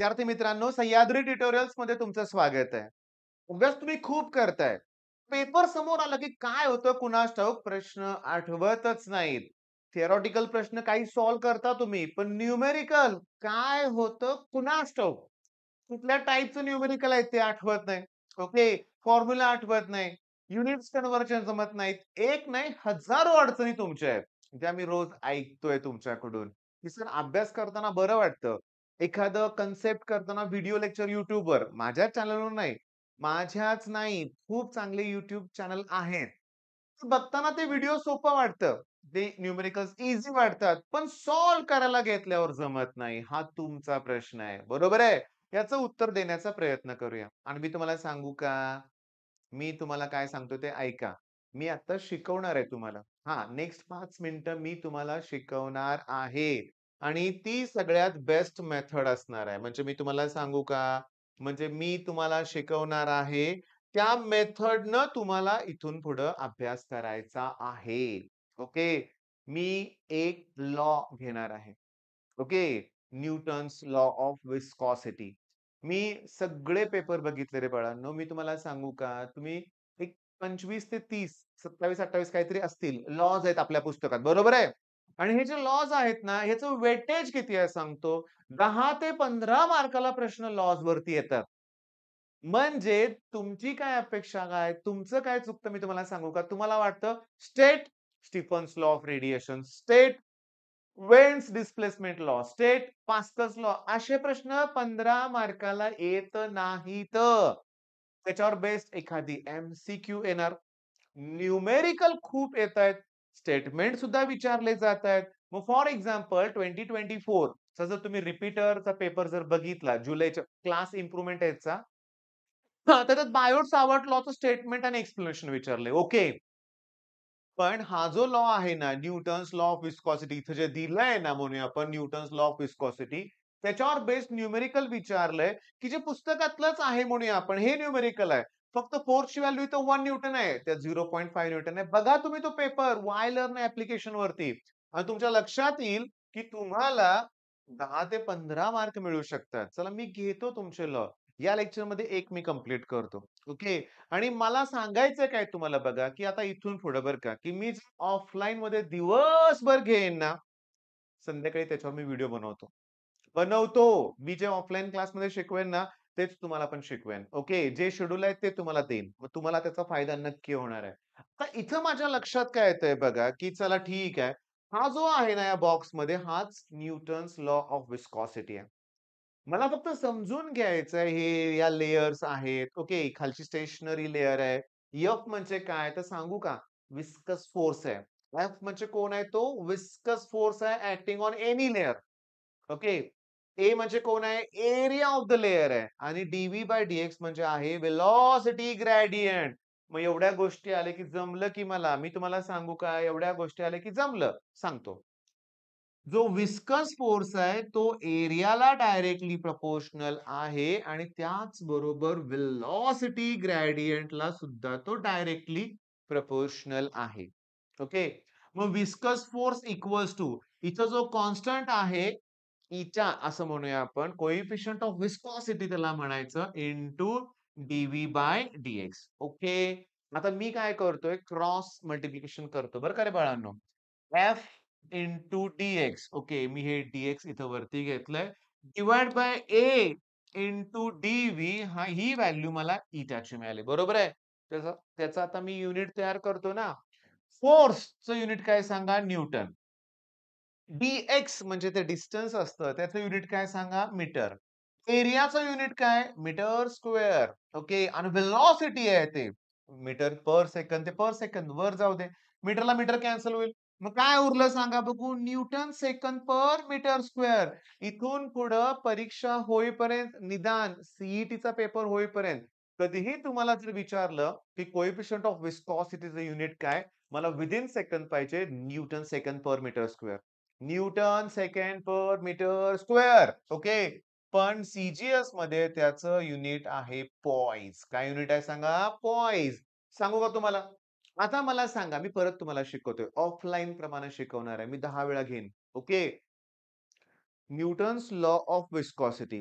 विद्यार्थी मित्रांनो, सह्याद्री ट्युटोरियल्स मध्ये तुमचं स्वागत आहे. अभ्यास तुम्ही खूप करताय. पेपर समोर आला की काय होतं कुणास ठाऊक प्रश्न आठवतच नाहीत. थिअरॉटिकल प्रश्न काही सॉल्व्ह करता तुम्ही, पण न्यूमेरिकल काय होतं कुणास ठाऊक. कुठल्या टाइपचं न्यूमेरिकल आहे ते आठवत नाही. ओके. फॉर्म्युला आठवत नाही. युनिट्स कन्व्हर्जन जमत नाहीत. एक नाही हजारो अडचणी तुमच्या आहेत, ज्या मी रोज ऐकतोय तुमच्याकडून. की सर अभ्यास करताना बरं वाटतं. एखादं कन्सेप्ट करताना व्हिडिओ लेक्चर YouTubeवर माझ्या चॅनलवर नाही. माझ्याच नाही, खूप चांगले YouTube चॅनल आहेत. बघताना ते व्हिडिओ सोपं वाटतं. ते न्यूमेरिकल्स ईझी वाटतात. पण सॉल्व्ह करायला घेतल्यावर जमत नाही. हा तुमचा प्रश्न आहे. बरोबर आहे? याचं उत्तर देण्याचा प्रयत्न करूया. आणि मी तुम्हाला सांगू का? मी तुम्हाला काय सांगतो ते ऐका. मी आता शिकवणार आहे तुम्हाला. हां, नेक्स्ट 5 मिनिटं मी तुम्हाला शिकवणार आहे. आणि ती सगळ्यात बेस्ट मेथड असणार आहे. म्हणजे मी तुम्हाला सांगू का? म्हणजे मी तुम्हाला शिकवणार आहे, त्या मेथडनं तुम्हाला इथून पुढं अभ्यास करायचा आहे. ओके. मी एक लॉ घेणार आहे. Okay. Newton's law of viscosity. मी सगळे पेपर बघितले रे बाळांनो. मी तुम्हाला सांगू का? तुम्ही एक 25 ते 30, 27-28 काहीतरी असतील लॉज आहेत आपल्या पुस्तकात. बरोबर आहे? आणि हे जे लॉज आहेत ना, ह्याचं वेटेज किती आहे सांगतो. 10 ते 15 मार्काला प्रश्न लॉज वरती येतात. म्हणजे तुमची काय अपेक्षा काय? तुमचं काय चुकतं मी तुम्हाला सांगू का? तुम्हाला वाटतं state Stefan's law of radiation, state Wien's displacement law, state Pascal's law असे प्रश्न 15 मार्काला येत नाहीत. त्याच्यावर बेस्ड एखादी एम-सी-क्यू येणार. न्यूमेरिकल खूप येतायत. स्टेटमेंट सुद्धा विचारले जातायत. मग फॉर एक्झाम्पल 2024 चा जर तुम्ही रिपीटरचा पेपर जर बघितला जुलैच्या क्लास इम्प्रुव्हमेंट याचा, हां, त्याच्यात बायोट सावर्ट लॉचं स्टेटमेंट आणि एक्सप्लेनेशन विचारलंय. ओके. पण हा जो लॉ आहे ना, न्यूटन्स लॉ ऑफ विस्कॉसिटी इथं जे दिलंय ना म्हणूया आपण न्यूटन्स लॉ ऑफ विस्कॉसिटी, त्याच्यावर बेस्ड न्यूमेरिकल विचारलंय, की जे पुस्तकातलंच आहे म्हणूया आपण. हे न्यूमेरिकल आहे. फक्त फोर्सची व्हॅल्यू इथं 1 न्यूटन आहे. त्यात 0.5 न्यूटन आहे. बघा तुम्ही तो पेपर वाय लर्न ॲप्लिकेशन वरती आणि तुमच्या लक्षात येईल, की तुम्हाला 10 ते 15 मार्क मिळू शकतात. चला मी घेतो तुमचे लॉ. या लेक्चरमध्ये एक मी कंप्लीट करतो. ओके. आणि मला सांगायचं काय तुम्हाला बघा, की आता इथून पुढे बरं का, की मी ऑफलाईनमध्ये दिवसभर घेईन ना, संध्याकाळी त्याच्यावर मी व्हिडिओ बनवतो. बनवतो. मी जे ऑफलाईन क्लासमध्ये शिकवेन ना, तेच तुम्हाला पण शिकवेन. ओके. जे शेड्यूल आहे ते तुम्हाला देईन. मग तुम्हाला त्याचा फायदा नक्की होणार आहे. आता इथं माझ्या लक्षात काय येतंय बघा, की चला ठीक आहे. हा जो आहे ना या बॉक्समध्ये हाच न्यूटन्स लॉ ऑफ विस्कॉसिटी आहे. मला फक्त समजून घ्यायचंय हे या लेयर्स आहेत. ओके. खालची स्टेशनरी लेयर आहे. एफ म्हणजे काय तर सांगू का? विस्कस फोर्स आहे. एफ म्हणजे कोण आहे तो? विस्कस फोर्स आहे acting on any layer. Okay. A म्हणजे कोण आहे? एरिया ऑफ द लेयर आहे आणि डी-व्ही/डी-एक्स म्हणजे आहे व्हेलॉसिटी ग्रेडियंट. मग एवढ्या गोष्टी आल्या की जमलं की मला. मी तुम्हाला सांगू का? एवढ्या गोष्टी आल्या की जमलं. सांगतो. जो विस्कस फोर्स आहे तो एरियाला डायरेक्टली प्रपोर्शनल आहे आणि त्याचबरोबर वेलॉसिटी ग्रेडियंटला सुद्धा तो डायरेक्टली प्रपोर्शनल आहे. ओके. मग विस्कस फोर्स इक्वल्स टू इथं जो कॉन्स्टंट आहे इचा असं म्हणूया आपण कोएफिशियंट ऑफ विस्कॉसिटी त्याला म्हणायचं इंटू डी-व्ही/डी-एक्स. ओके. आता मी काय करतोय क्रॉस मल्टिप्लिकेशन करतो बरं का रे बाळांनो. F into D-x. ओके. मी हे डी-एक्स इथं वरती घेतलंय. Divide by A into D-V he value मला इटाची मिळाली. बरोबर आहे? त्याचा आता मी युनिट तयार करतो ना. फोर्सचं युनिट काय सांगा? न्यूटन. डी-एक्स म्हणजे ते डिस्टन्स असतं. त्याचं युनिट काय सांगा? मीटर. एरियाचं युनिट काय? Metre square. ओके. आणि व्हेलॉसिटी आहे ते. मीटर पर सेकंद ते पर सेकंद वर जाऊ दे. मीटरला मीटर कॅन्सल होईल. मग काय उरलं सांगा बघू? Newton second per metre square. इथून पुढं परीक्षा होईपर्यंत निदान सी पेपर होईपर्यंत कधीही तुम्हाला जर विचारलं, की कोएफिशियंट ऑफ विस्कॉसिटीचं युनिट काय? मला विथिन सेकंद पाहिजे newton second per metre square. Newton second per metre square. Okay. पण सी-जी-एस मध्ये त्याचं युनिट आहे पॉइज. काय युनिट आहे सांगा? पॉइज. सांगू का तुम्हाला? आता मला सांगा, मी परत तुम्हाला शिकवतोय. ऑफलाईन प्रमाणे शिकवणार आहे. मी 10 वेळा घेईन. Okay. Newton's law of viscosity.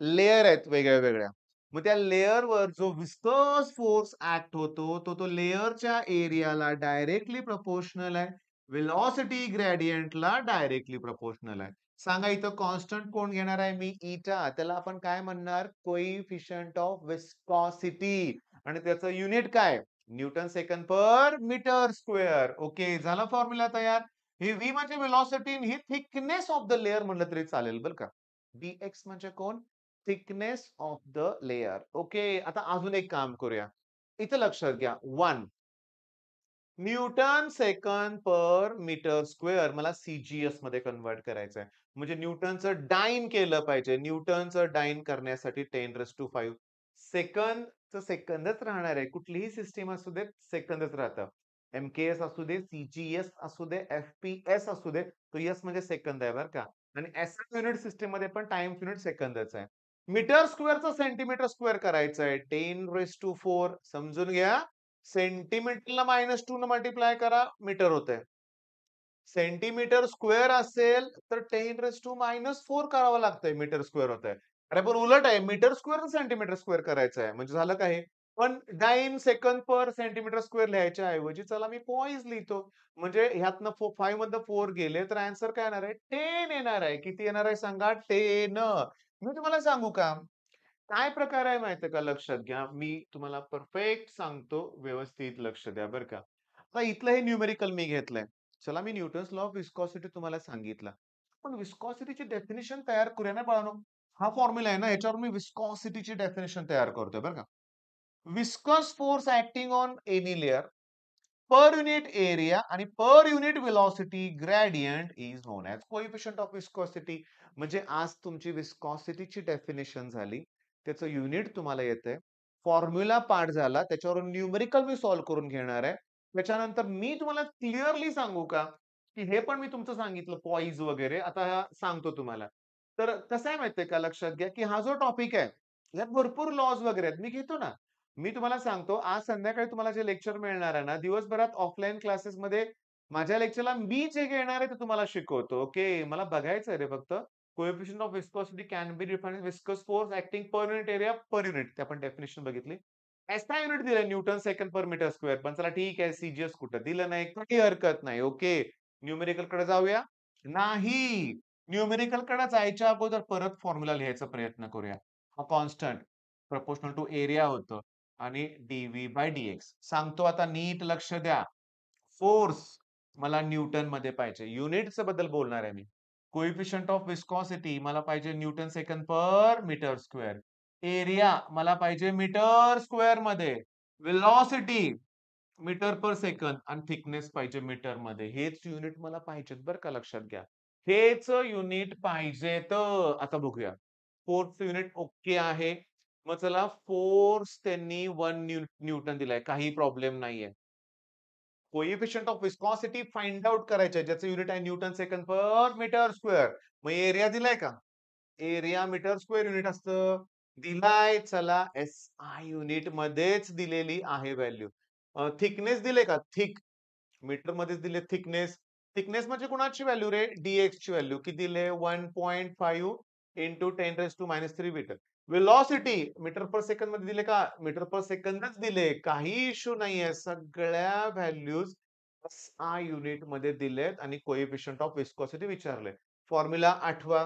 Layer आहेत वेगळ्या-वेगळ्या. मग त्या लेयरवर जो विस्कस फोर्स ॲक्ट होतो, तो लेयरच्या एरियाला डायरेक्टली प्रोपोर्शनल आहे. व्हेलॉसिटी ग्रेडियंटला डायरेक्टली प्रोपोर्शनल आहे. सांगा इथं कॉन्स्टंट कोण घेणार आहे मी? ईटा. त्याला आपण काय म्हणणार? कोएफिशियंट ऑफ विस्कॉसिटी आणि त्याचं युनिट काय? Newton second per metre square. Okay, झाला फॉर्म्युला तयार. ही व्ही म्हणजे velocity he thickness of the layer म्हटलं तरी चालेल बरं का. डीएक्स म्हणजे कोण? Thickness of the layer. Okay. आता अजून एक काम करूया. इथं लक्षात घ्या. 1 Newton second per metre square मला सीजीएस मध्ये कन्व्हर्ट करायचं आहे. म्हणजे न्यूटनचं डाइन केलं पाहिजे. न्यूटनचं डाइन करण्यासाठी 10⁵ सेकंदचं सेकंदच राहणार आहे. कुठलीही सिस्टम असू दे, सेकंदच राहतं. एमकेएस असू दे, सीजीएस असू दे, एफपीएस असू दे, तो एस म्हणजे सेकंद आहे बरं का. आणि एसआय युनिट सिस्टम मध्ये पण टाइम युनिट सेकंदच आहे. मीटर स्क्वेअरचं सेंटीमीटर स्क्वेअर करायचं आहे. 10⁴ समजून घ्या. सेंटीमीटरला -2 न मल्टिप्लाय करा, मीटर होतंय. सेंटीमीटर स्क्वेअर असेल तर 10⁻⁴ करावं लागतंय, मीटर स्क्वेअर होतंय. अरे पण उलट आहे, मीटर स्क्वेअर सेंटीमीटर स्क्वेअर करायचं आहे. म्हणजे झालं काय हे? पण डाइन सेकंड पर सेंटीमीटर स्क्वेअर लिहायच्या ऐवजी चला मी पॉइज लिहितो. म्हणजे ह्यातनं 5 मधनं 4 गेले तर आन्सर काय येणार आहे? 10 येणार आहे. किती येणार आहे सांगा? 10. मी तुम्हाला सांगू का? काय प्रकार आहे माहिती का? लक्षात घ्या. मी तुम्हाला परफेक्ट सांगतो. व्यवस्थित लक्ष द्या बरं का. आता इथलं हे न्यूमेरिकल मी घेतलंय. चला मी न्यूटन्स लॉ ऑफ विस्कॉसिटी तुम्हाला सांगितला. पण विस्कॉसिटीची डेफिनिशन तयार करूया ना बाळांनो. हा फॉर्म्युला आहे ना, ह्याच्यावर मी विस्कॉसिटीची डेफिनिशन तयार करतोय बरं का. Viscous force acting on any layer per unit area आणि per unit velocity gradient is known as coefficient of viscosity. म्हणजे आज तुमची विस्कॉसिटीची डेफिनिशन झाली. त्याचं युनिट तुम्हाला येतंय. फॉर्म्युला पाठ झाला. त्याच्यावरून न्यूमेरिकल मी सॉल्व्ह करून घेणार आहे. त्याच्यानंतर मी तुम्हाला क्लिअरली सांगू का, की हे पण मी तुमचं सांगितलं पॉईज वगैरे. आता सांगतो तुम्हाला. तर कसं आहे माहिती का, लक्षात घ्या, की हा जो टॉपिक आहे, यात भरपूर लॉज वगैरे आहेत. मी घेतो ना. मी तुम्हाला सांगतो, आज संध्याकाळी तुम्हाला जे लेक्चर मिळणार आहे ना, दिवसभरात ऑफलाईन क्लासेसमध्ये माझ्या लेक्चरला मी जे घेणार आहे ते तुम्हाला शिकवतो. ओके. मला बघायचं आहे रे फक्त. Coefficient of viscosity can be defined viscous force acting per unit area per unit. ते आपण डेफिनिशन बघितली. एसआय युनिट दिलंय Newton second per metre square. पण चला ठीक आहे, सीजीएस कुठं दिलं नाही. काही हरकत नाही. ओके. न्यूमेरिकलकडे जाऊया? नाही. न्यूमेरिकलकडे जायच्या अगोदर परत फॉर्म्युला लिहायचा प्रयत्न करूया. हा कॉन्स्टंट प्रोपोर्शनल टू एरिया होतं. आणि dV/dx. सांगतो आता नीट लक्ष द्या. फोर्स मला न्यूटन मध्ये पाहिजे. युनिट्स बद्दल बोलणार आहे मी. कोएफिशियंट ऑफ विस्कॉसिटी मला पाहिजे Newton second per metre square. Area मला पाहिजे मीटर स्क्वेअर मध्ये. व्हेलॉसिटी मीटर पर सेकंद आणि थिकनेस पाहिजे मीटर मध्ये. हेच युनिट मला पाहिजेत बरं का, लक्षात घ्या. हेच युनिट पाहिजेत. आता बघूया. फोर्सचं युनिट ओके आहे. मग चला फोर्स त्यांनी 1 न्यूटन दिलाय. काही प्रॉब्लेम नाहीये. Coefficient of viscosity find out करायचं आहे. ज्याचं युनिट आहे Newton second per metre square. मग एरिया दिलाय का? एरिया मीटर स्क्वेअर युनिट असतं. दिलाय. चला एसआय युनिट मध्येच दिलेली आहे व्हॅल्यू. थिकनेस दिले का? मीटर मध्येच दिले थिकनेस. थिकनेस म्हणजे कुणाची व्हॅल्यू रे? डीएक्स ची व्हॅल्यू. किती दिले? 1.5 into 10⁻³ metre. Velocity metre per second मध्ये दिले का? मीटर पर सेकंदच दिले. काही इश्यू नाहीये. सगळ्या व्हॅल्यूज एसआय युनिट मध्ये दिलेत आणि कोएफिशियंट ऑफ विस्कोसिटी विचारलंय. फॉर्म्युला आठवा.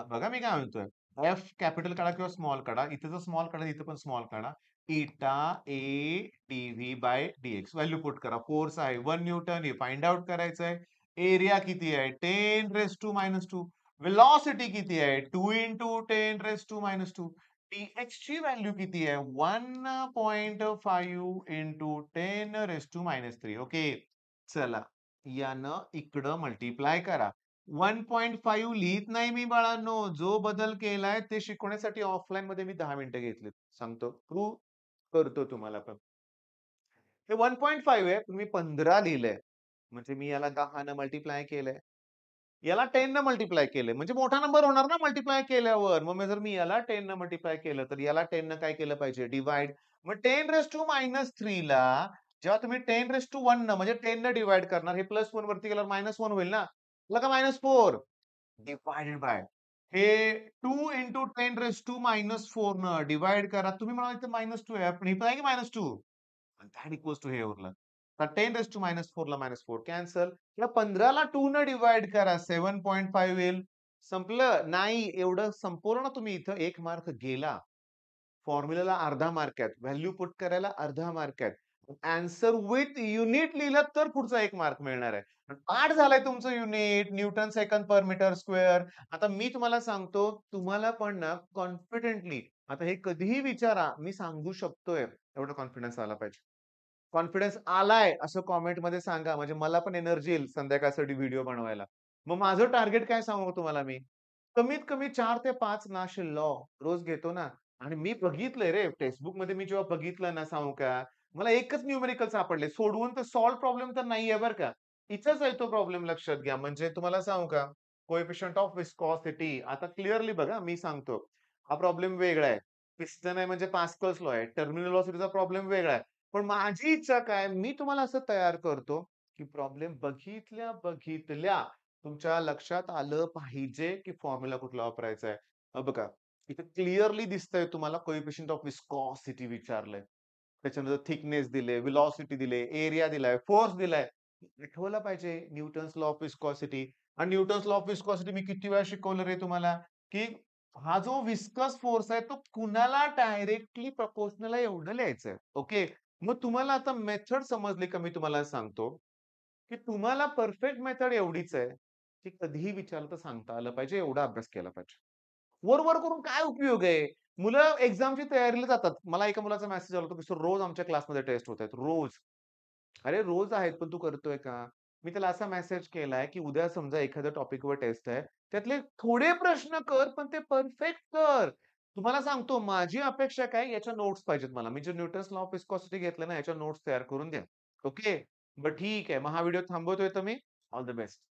बघा मी काय म्हणतोय. एफ कॅपिटल काढा किंवा स्मॉल काढा. इथे जर स्मॉल काढा, इथे पण स्मॉल काढा. इटा ए dV/dx व्हॅल्यू पुट करा. फोर्स आहे 1 न्यूटन हे फाइंड आउट करायचं आहे. एरिया किती आहे? 10⁻². व्हेलॉसिटी किती आहे? 2 इंटू 10⁻². dx ची व्हॅल्यू किती आहे? 1.5 इंटू 10⁻³ ओके. चला यानं इकडं मल्टिप्लाय करा. 1.5 लिहित नाही मी बाळांनो. जो बदल केलाय ते शिकवण्यासाठी ऑफलाईन मध्ये मी 10 मिनिटं घेतलीत. सांगतो. प्रूव्ह करतो तुम्हाला पण. हे 1.5 आहे. पण मी 15 लिहिलंय. म्हणजे मी याला 10 न मल्टिप्लाय केलंय. याला 10 न मल्टिप्लाय केलंय. म्हणजे मोठा नंबर होणार ना मल्टिप्लाय केल्यावर. मग जर मी याला 10 न मल्टिप्लाय केलं, तर याला 10 न काय केलं पाहिजे? डिव्हाइड. मग 10⁻³ ला जेव्हा तुम्ही 10⁻1 न म्हणजे 10 न डिव्हाइड करणार, हे +1 वरती गेल्यावर -1 होईल ना. आलं का -4? डिव्हाइडेड बाय हे 2 इंटू 10⁻⁴ न डिव्हाईड करा. तुम्ही म्हणाल इथे -2 आहे. पण इथे आहे की -2? आणि दॅट इक्वल्स टू हे उरलं. तर 10⁻⁴ ला -4 कॅन्सल. या 15 ला 2 न डिव्हाईड करा. 7.5 येईल. संपलं? नाही. एवढं संपूर्ण तुम्ही इथं 1 मार्क गेला. फॉर्म्युलाला अर्धा मार्क आहे. व्हॅल्यू पुट करायला अर्धा मार्क आहे. आन्सर विथ युनिट लिहिलं तर पुढचा 1 मार्क मिळणार आहे. पाठ झालंय तुमचं unit, Newton second per metre square. आता मी तुम्हाला सांगतो, तुम्हाला पण ना कॉन्फिडेंटली आता हे कधीही विचारा, मी सांगू शकतोय, एवढा कॉन्फिडन्स आला पाहिजे. कॉन्फिडन्स आलाय असं कॉमेंटमध्ये सांगा, म्हणजे मला पण एनर्जी येईल संध्याकाळसाठी व्हिडिओ बनवायला. मग माझं टार्गेट काय सांगू तुम्हाला मी? कमीत कमी 4 ते 5 ना असे लॉ रोज घेतो ना आणि मी बघितलंय रे टेक्स्टबुकमध्ये मी जेव्हा बघितलं ना सांगू का, मला एकच न्यूमेरिकल सापडले. सोडवून तर सॉल्व्ह प्रॉब्लेम तर नाहीये बरं का. इथंच आहे तो प्रॉब्लेम लक्षात घ्या. म्हणजे तुम्हाला सांगू का, कोएफिशियंट ऑफ विस्कॉसिटी आता क्लिअरली बघा मी सांगतो. हा प्रॉब्लेम वेगळा आहे. पिस्टन आहे म्हणजे पास्कल्स लॉ आहे. टर्मिनल व्हेलॉसिटीचा प्रॉब्लेम वेगळा आहे. पण माझी इच्छा काय, मी तुम्हाला असं तयार करतो, की प्रॉब्लेम बघितल्या तुमच्या लक्षात आलं पाहिजे, की फॉर्म्युला कुठला वापरायचा आहे. बघा, इथे क्लिअरली दिसतंय तुम्हाला कोएफिशियंट ऑफ विस्कॉसिटी विचारलंय. त्याच्यानंतर थिकनेस दिले, व्हेलॉसिटी दिले, एरिया दिलाय, फोर्स दिलाय. आठवलं पाहिजे न्यूटन्स लॉ ऑफ विस्कॉसिटी आणि न्यूटन्स लॉ ऑफ विस्कॉसिटी मी किती वेळा शिकवलं रे तुम्हाला, की हा जो विस्कस फोर्स आहे तो कुणाला डायरेक्टली प्रपोर्शनल आहे एवढं लिहायचंय. ओके. मग तुम्हाला आता मेथड समजली का मी तुम्हाला सांगतो, की तुम्हाला परफेक्ट मेथड एवढीच आहे, की कधीही विचारलं तर सांगता आलं पाहिजे, एवढा अभ्यास केला पाहिजे. वर करून काय उपयोग आहे? मुलं एक्झामची तयारीला जातात. मला एका मुलाचा मेसेज आला होता, की "सर रोज आमच्या क्लासमध्ये टेस्ट होत आहेत." रोज. अरे रोज आहेत, पण तू करतोय का? मी त्याला असा मेसेज केलाय, की उद्या समजा एखाद्या टॉपिकवर टेस्ट आहे. त्यातले थोडे प्रश्न कर, पण ते परफेक्ट कर. तुम्हाला सांगतो माझी अपेक्षा काय याच्या नोट्स पाहिजेत मला. मी जे न्यूटन्स लॉ ऑफ विस्कॉसिटी घेतलं ना, याच्या नोट्स तयार करून द्या. ओके. बरं ठीक आहे. मग हा व्हिडिओ थांबवतोय तर मी. All the best.